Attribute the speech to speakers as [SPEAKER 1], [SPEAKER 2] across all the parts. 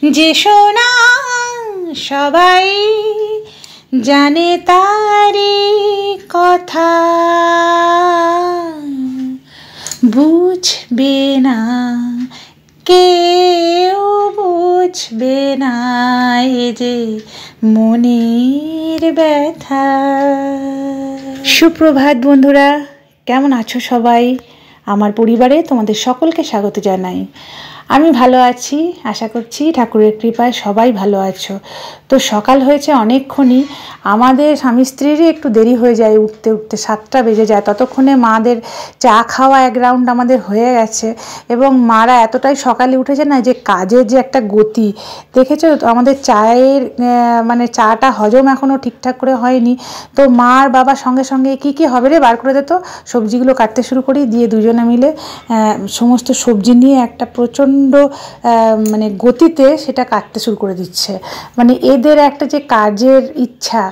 [SPEAKER 1] যে সোনা সবাই জানে তারি কথা, বুঝবে না কেউ, বুঝবে না এ যে মনের ব্যথা। সুপ্রভাত বন্ধুরা, কেমন আছো সবাই? আমার পরিবারে তোমাদের সকলকে স্বাগত জানাই। আমি ভালো আছি, আশা করছি ঠাকুরের কৃপায় সবাই ভালো আছো। তো সকাল হয়েছে অনেকক্ষণই, আমাদের স্বামী স্ত্রীরই একটু দেরি হয়ে যায় উঠতে উঠতে, 7টা বেজে যায়। ততক্ষণে মাদের চা খাওয়া এক রাউন্ড আমাদের হয়ে গেছে এবং মারা এতটাই সকালে উঠেছে না, যে কাজের যে একটা গতি দেখেছো, আমাদের চায়ের মানে চাটা হজম এখনও ঠিকঠাক করে হয়নি। তো মা আর বাবা সঙ্গে সঙ্গে কী হবে রে বার করে দিত, সবজিগুলো কাটতে শুরু করি, দিয়ে দুজনে মিলে সমস্ত সবজি নিয়ে একটা প্রচণ্ড মানে গতিতে সেটা কাটতে শুরু করে দিচ্ছে। মানে এদের একটা যে কাজের ইচ্ছা,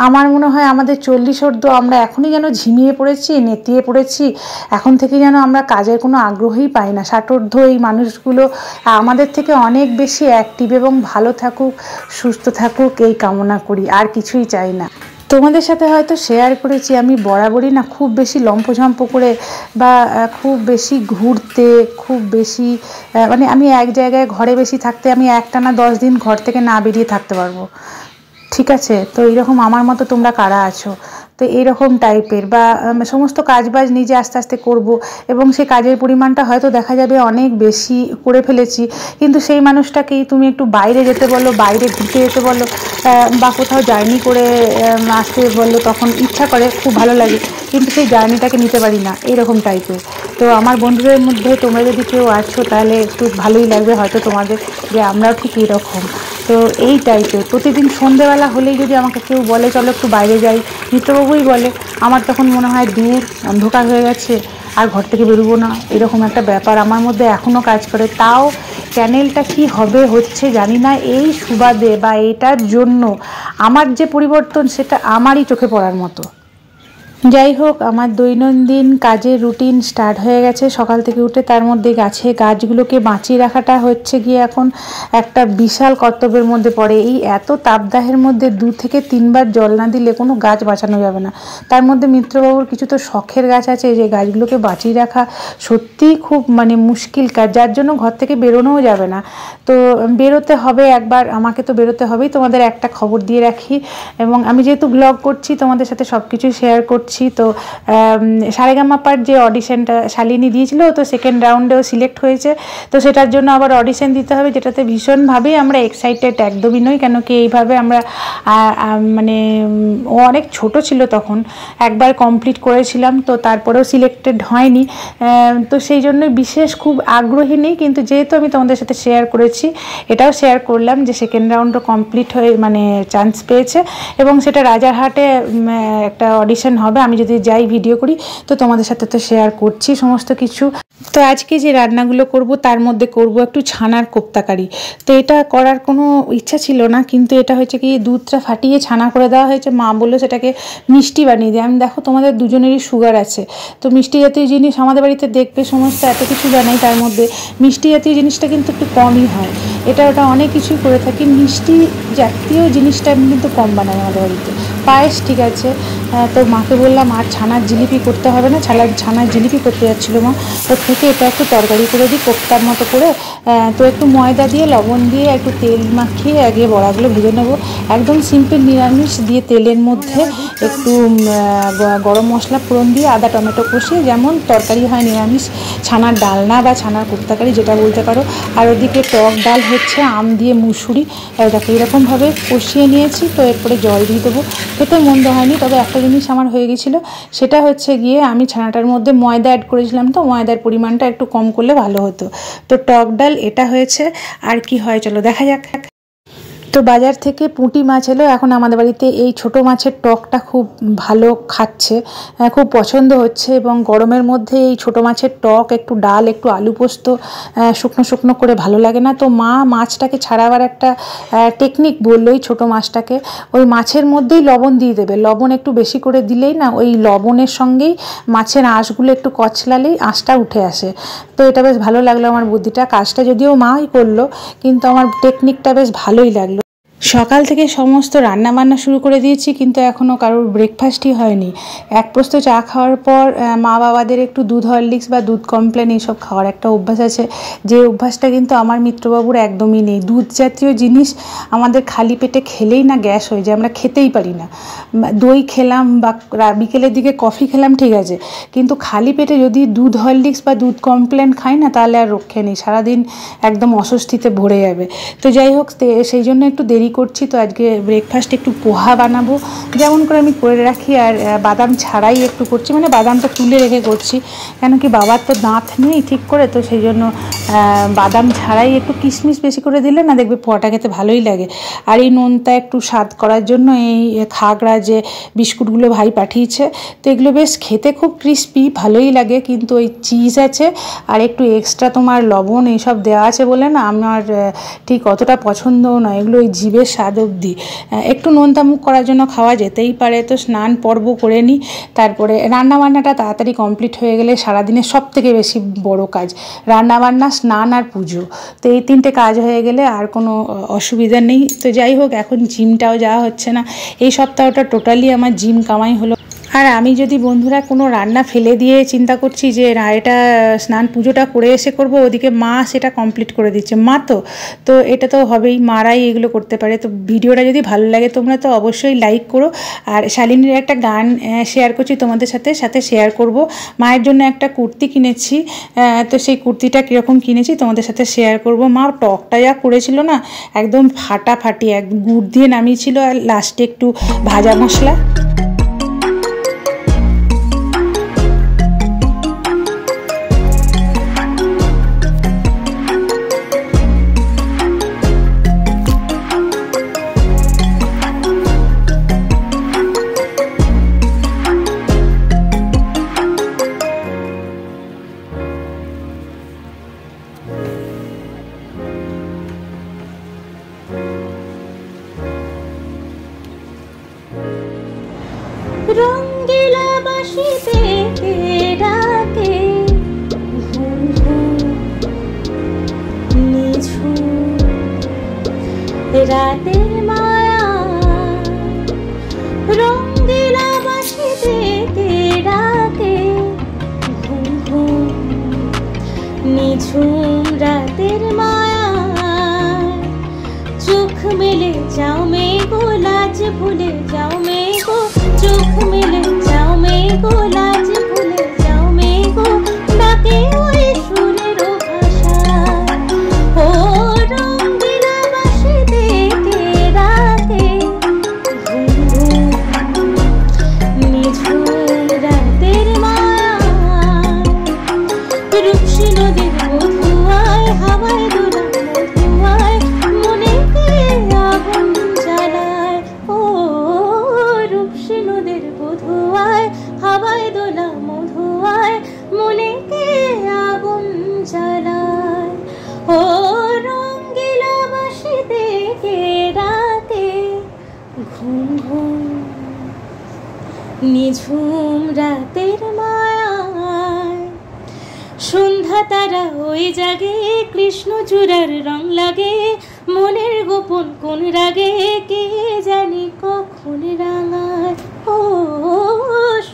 [SPEAKER 1] আমার মনে হয় আমাদের 40 আমরা এখনই যেন ঝিমিয়ে পড়েছি, নেতিয়ে পড়েছি। এখন থেকে যেন আমরা কাজের কোনো আগ্রহই পাই না। 60 এই মানুষগুলো আমাদের থেকে অনেক বেশি অ্যাক্টিভ এবং ভালো থাকুক, সুস্থ থাকুক, এই কামনা করি, আর কিছুই চাই না। তোমাদের সাথে হয়তো শেয়ার করেছি, আমি বরাবরই না খুব বেশি লম্পঝম্প করে বা খুব বেশি ঘুরতে, খুব বেশি মানে আমি এক জায়গায় ঘরে বেশি থাকতে, আমি একটানা 10 দিন ঘর থেকে না বেরিয়ে থাকতে পারবো, ঠিক আছে? তো এইরকম আমার মতো তোমরা কারা আছো? তো এইরকম টাইপের বা সমস্ত কাজবাজ নিজে আস্তে আস্তে করব এবং সেই কাজের পরিমাণটা হয়তো দেখা যাবে অনেক বেশি করে ফেলেছি, কিন্তু সেই মানুষটাকেই তুমি একটু বাইরে যেতে বলো, বাইরে ঘুরতে যেতে বলো বা কোথাও জার্নি করে আসতে বললো, তখন ইচ্ছা করে, খুব ভালো লাগে, কিন্তু সেই জার্নিটাকে নিতে পারি না, এইরকম টাইপের। তো আমার বন্ধুদের মধ্যে তোমরা যদি কেউ আছো তাহলে একটু ভালোই লাগবে হয়তো তোমাদের, যে আমরাও ঠিক এরকম। তো এই টাইপের প্রতিদিন সন্ধেবেলা হলেই যদি আমাকে কেউ বলে চলো একটু বাইরে যাই, মিত্রবাবুই বলে, আমার তখন মনে হয় দূর, অন্ধকার হয়ে গেছে, আর ঘর থেকে বেরোবো না, এরকম একটা ব্যাপার আমার মধ্যে এখনও কাজ করে। তাও চ্যানেলটা কি হবে হচ্ছে জানি না, এই সুবাদে বা এটার জন্য আমার যে পরিবর্তন সেটা আমারই চোখে পড়ার মতো। যাই হোক, আমার দৈনন্দিন কাজের রুটিন স্টার্ট হয়ে গেছে সকাল থেকে উঠে। তার মধ্যে গাছগুলোকে বাঁচিয়ে রাখাটা হচ্ছে গিয়ে এখন একটা বিশাল কর্তব্যের মধ্যে পড়ে। এই এত তাপদাহের মধ্যে 2 থেকে 3 বার জল না দিলে কোনো গাছ বাঁচানো যাবে না। তার মধ্যে মিত্রবাবুর কিছু তো শখের গাছ আছে, যে গাছগুলোকে বাঁচিয়ে রাখা সত্যিই খুব মানে মুশকিল কাজ, যার জন্য ঘর থেকে বেরোনোও যাবে না। তো বেরোতে হবে একবার, আমাকে তো বেরোতে হবেই। তোমাদের একটা খবর দিয়ে রাখি, এবং আমি যেহেতু ব্লগ করছি তোমাদের সাথে সব কিছু শেয়ার করছি। তো সারেগামাপার যে অডিশনটা শালিনী দিয়েছিল, তো সেকেন্ড রাউন্ডেও সিলেক্ট হয়েছে। তো সেটার জন্য আবার অডিশন দিতে হবে, যেটাতে ভীষণভাবেই আমরা এক্সাইটেড, একদমই নই। কেন কি এইভাবে আমরা মানে ও অনেক ছোট ছিল তখন, একবার কমপ্লিট করেছিলাম, তো তারপরেও সিলেক্টেড হয়নি। তো সেই জন্যই বিশেষ খুব আগ্রহী নেই, কিন্তু যেহেতু আমি তোমাদের সাথে শেয়ার করেছি, এটাও শেয়ার করলাম যে সেকেন্ড রাউন্ডও কমপ্লিট হয়ে মানে চান্স পেয়েছে, এবং সেটা রাজারহাটে একটা অডিশন হবে। আমি যদি যাই ভিডিও করি, তো তোমাদের সাথে তো শেয়ার করছি সমস্ত কিছু। তো আজকে যে রান্নাগুলো করব তার মধ্যে করব একটু ছানার কোপ্তাকারি। তো এটা করার কোনো ইচ্ছা ছিল না, কিন্তু এটা হচ্ছে কি দুধটা ফাটিয়ে ছানা করে দেওয়া হয়েছে। মা বললো সেটাকে মিষ্টি বানিয়ে দিই। আমি দেখো তোমাদের দুজনেরই সুগার আছে, তো মিষ্টি জাতীয় জিনিস আমাদের বাড়িতে দেখবে সমস্ত এত কিছু বানাই, তার মধ্যে মিষ্টি জাতীয় জিনিসটা কিন্তু একটু কমই হয়। এটা ওটা অনেক কিছুই করে থাকি, মিষ্টি জাতীয় জিনিসটা আমি কিন্তু কম বানাই আমাদের বাড়িতে। পায়েস ঠিক আছে, তো মাকে বললাম আর ছানার জিলিপি করতে হবে না, ছানার জিলিপি করতে যাচ্ছিলো মা, তো থেকে এটা একটু তরকারি করে দিই কোপ্তার মতো করে। তো একটু ময়দা দিয়ে, লবণ দিয়ে, একটু তেল মাখিয়ে আগে বড়াগুলো ভেজে নেবো, একদম সিম্পল নিরামিষ দিয়ে। তেলের মধ্যে একটু গরম মশলা ফোড়ন দিয়ে, আদা টমেটো কষিয়ে, যেমন তরকারি হয় নিরামিষ, ছানার ডালনা বা ছানার কোপ্তাকারি যেটা বলতে পারো। আর ওদিকে টক ডাল হচ্ছে আম দিয়ে মুসুরি, দেখো এরকমভাবে কষিয়ে নিয়েছি। তো এরপরে জল দিয়ে দেবো। খেতে মন্দ হয়নি, তবে একটা জিনিস আমার হয়ে গেছিলো, সেটা হচ্ছে গিয়ে আমি ছানাটার মধ্যে ময়দা অ্যাড করেছিলাম, তো ময়দার পরিমাণটা একটু কম করলে ভালো হতো। তো টক ডাল এটা হয়েছে, আর কি হয় চলো দেখা যাক। তো বাজার থেকে পুঁটি মাছ এলো। এখন আমাদের বাড়িতে এই ছোট মাছের টকটা খুব ভালো খাচ্ছে, খুব পছন্দ হচ্ছে। এবং গরমের মধ্যে এই ছোট মাছের টক, একটু ডাল, একটু আলু পোস্ত শুকনো শুকনো করে ভালো লাগে না। তো মা মাছটাকে ছাড়াবার একটা টেকনিক বললো, এই ছোটো মাছটাকে ওই মাছের মধ্যেই লবণ দিয়ে দেবে। লবণ একটু বেশি করে দিলেই না ওই লবণের সঙ্গেই মাছের আঁশগুলো একটু কচলালেই আঁশটা উঠে আসে। তো এটা বেশ ভালো লাগলো আমার বুদ্ধিটা। কাজটা যদিও মাই করলো, কিন্তু আমার টেকনিকটা বেশ ভালোই লাগলো। সকাল থেকে সমস্ত রান্না বান্না শুরু করে দিয়েছি, কিন্তু এখনও কারোর ব্রেকফাস্টই হয়নি। এক প্রস্ত চা খাওয়ার পর মা বাবাদের একটু দুধ হরলিক্স বা দুধ কমপ্লেন এইসব খাওয়ার একটা অভ্যাস আছে, যে অভ্যাসটা কিন্তু আমার মিত্রবাবুর একদমই নেই। দুধ জাতীয় জিনিস আমাদের খালি পেটে খেলেই না গ্যাস হয়ে যায়, আমরা খেতেই পারি না। দই খেলাম বা বিকেলের দিকে কফি খেলাম ঠিক আছে, কিন্তু খালি পেটে যদি দুধ হরলিক্স বা দুধ কমপ্লেন খাই না, তাহলে আর রক্ষে নেই, সারাদিন একদম অস্বস্তিতে ভরে যাবে। তো যাই হোক, সেই জন্য একটু দেরি করছি। তো আজকে ব্রেকফাস্ট একটু পোহা বানাবো, যেমন করে আমি করে রাখি, আর বাদাম ছাড়াই একটু করছি, মানে বাদামটা তুলে রেখে করছি, কেন কি বাবার তো দাঁত নেই ঠিক করে। তো সেই জন্য বাদাম ছাড়াই একটু কিশমিশ বেশি করে দিলে না দেখবে পোহাটা খেতে ভালোই লাগে। আর এই নোনতা একটু স্বাদ করার জন্য এই খাগড়া যে বিস্কুটগুলো ভাই পাঠিয়েছে, তো এগুলো বেশ খেতে খুব ক্রিস্পি, ভালোই লাগে, কিন্তু ওই চিজ আছে আর একটু এক্সট্রা তোমার লবণ এইসব দেওয়া আছে বলে না আমার ঠিক অতটা পছন্দও নয়। এগুলো ওই জিভের স্বাদ অবধি, একটু নোনতামুখ করার জন্য খাওয়া যেতেই পারে। তো স্নান পর্ব করে নিই, তারপরে রান্নাবান্নাটা তাড়াতাড়ি কমপ্লিট হয়ে গেলে সারাদিনের সব থেকে বেশি বড় কাজ রান্নাবান্না, স্নান আর পুজো। তো এই তিনটে কাজ হয়ে গেলে আর কোনো অসুবিধা নেই। তো যাই হোক, এখন জিমটাও যাওয়া হচ্ছে না, এই সপ্তাহটা টোটালি আমার জিম কামাই হলো। আর আমি যদি বন্ধুরা কোনো রান্না ফেলে দিয়ে চিন্তা করছি যে না এটা স্নান পুজোটা করে এসে করব, ওদিকে মা সেটা কমপ্লিট করে দিচ্ছে। মা তো এটা তো হবেই, মারাই এগুলো করতে পারে। তো ভিডিওটা যদি ভালো লাগে তোমরা তো অবশ্যই লাইক করো। আর শালিনীর একটা গান শেয়ার করছি তোমাদের সাথে শেয়ার করব। মায়ের জন্য একটা কুর্তি কিনেছি, তো সেই কুর্তিটা কীরকম কিনেছি তোমাদের সাথে শেয়ার করব। মা টকটা যা করেছিল না, একদম ফাটাফাটি, একদম গুড় দিয়ে নামিয়েছিল, আর লাস্টে একটু ভাজা মশলা।
[SPEAKER 2] রঙ্গিলা বাঁশিতে ডাকে ঘুম ঘুম নিঝুম রাতের মায়া, রঙ্গিলা বাঁশিতে ডাকে ঘুম ঘুম নিঝুম রাতের মায়া। চোখ মেলে যাও মেঘো, লাজ ভুলে যাও মেঘো, চোখ মেলে যাও মেঘো, লাজ ভুলে যাও মেঘো, ডাকে ওই সুরের ভাষা। ও রঙ্গিলা বাঁশিতে ডাকে ঘুম ঘুম নিঝুম রাতের মায়া। রূপসী নদীর মধুয়ায় হাওয়ায় দোলা মধুয়ায়, মনে কে আগুন জ্বালায়। ও রূপসী নদীর মধুয়ায় হাওয়ায় দোলা মধুয়ায়, মনে কে আগুন জ্বালায়। ও রঙ্গিলা বাঁশিতে ডাকে ঘুম ঘুম নিঝুম রাতের মায়ায়। সন্ধ্যা তারা ওই জাগে, কৃষ্ণ চূড়ার রং লাগে, মনের গোপন কোন রাগে কে জানি কখন রাঙায়। ও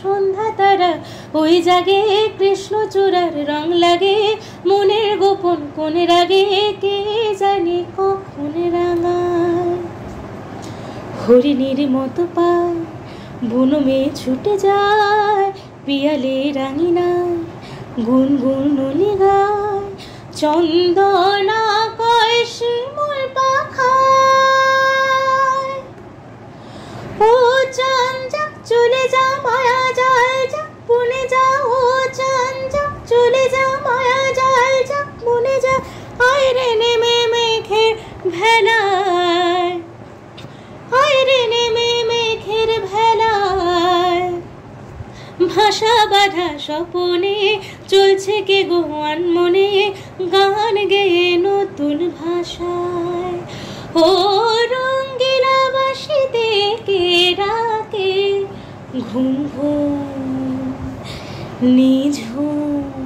[SPEAKER 2] সন্ধ্যা তারা ওই জাগে, কৃষ্ণ চূড়ার রং লাগে, মনের গোপন কোন রাগে কে জানি কখন রাঙায়। হরিণীর মতো পায় বনমে ছুটে যায়, পিয়ালে রাঙিনায় গুনগুনলি গায়, চন্দনা কয় শিমুল পাখায়। ও চাঁদ যাক চলে যা, মায়া জাল যাক বনে যা, ও চাঁদ যাক চলে যা, মায়া জাল যাক বনে যা, আয় রে নেমে মেঘের ভেলায়। আশা বাঁধা স্বপনে চলছে কে গো আনমনে গান গেয়ে নতুন ভাষায়। ও রঙ্গিলা বাঁশিতে কে ডাকে ঘুম ঘুম নিঝুম